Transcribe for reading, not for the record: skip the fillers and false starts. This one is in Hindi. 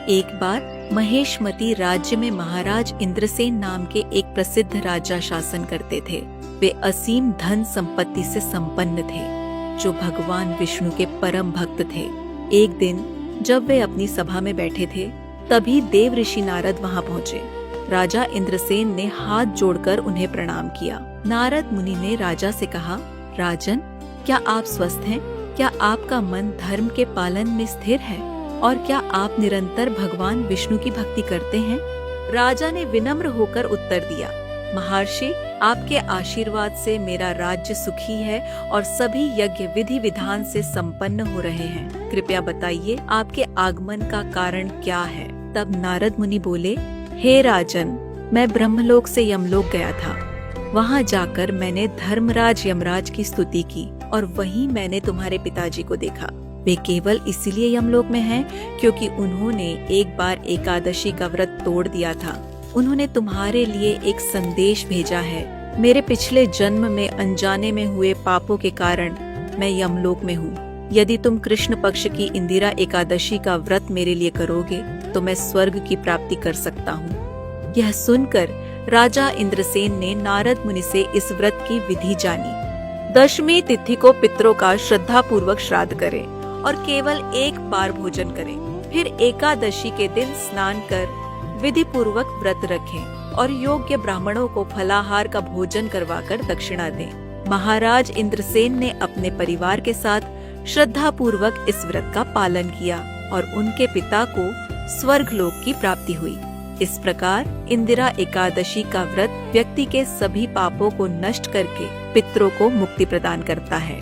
एक बार महेशमती राज्य में महाराज इंद्रसेन नाम के एक प्रसिद्ध राजा शासन करते थे। वे असीम धन संपत्ति से संपन्न थे, जो भगवान विष्णु के परम भक्त थे। एक दिन जब वे अपनी सभा में बैठे थे, तभी देव ऋषि नारद वहां पहुँचे। राजा इंद्रसेन ने हाथ जोड़कर उन्हें प्रणाम किया। नारद मुनि ने राजा से कहा, राजन, क्या आप स्वस्थ हैं? क्या आपका मन धर्म के पालन में स्थिर है? और क्या आप निरंतर भगवान विष्णु की भक्ति करते हैं? राजा ने विनम्र होकर उत्तर दिया, महर्षि, आपके आशीर्वाद से मेरा राज्य सुखी है और सभी यज्ञ विधि विधान से संपन्न हो रहे हैं। कृपया बताइए, आपके आगमन का कारण क्या है? तब नारद मुनि बोले, हे राजन, मैं ब्रह्मलोक से यमलोक गया था। वहाँ जाकर मैंने धर्मराज यमराज की स्तुति की और वहीं मैंने तुम्हारे पिताजी को देखा। वे केवल इसीलिए यमलोक में हैं क्योंकि उन्होंने एक बार एकादशी का व्रत तोड़ दिया था। उन्होंने तुम्हारे लिए एक संदेश भेजा है। मेरे पिछले जन्म में अनजाने में हुए पापों के कारण मैं यमलोक में हूँ। यदि तुम कृष्ण पक्ष की इंदिरा एकादशी का व्रत मेरे लिए करोगे तो मैं स्वर्ग की प्राप्ति कर सकता हूँ। यह सुनकर राजा इंद्रसेन ने नारद मुनि से इस व्रत की विधि जानी। दशमी तिथि को पितरों का श्रद्धा पूर्वक श्राद्ध करें और केवल एक बार भोजन करें। फिर एकादशी के दिन स्नान कर विधि पूर्वक व्रत रखें और योग्य ब्राह्मणों को फलाहार का भोजन करवाकर दक्षिणा दें। महाराज इंद्रसेन ने अपने परिवार के साथ श्रद्धा पूर्वक इस व्रत का पालन किया और उनके पिता को स्वर्गलोक की प्राप्ति हुई। इस प्रकार इंदिरा एकादशी का व्रत व्यक्ति के सभी पापों को नष्ट करके पितरों को मुक्ति प्रदान करता है।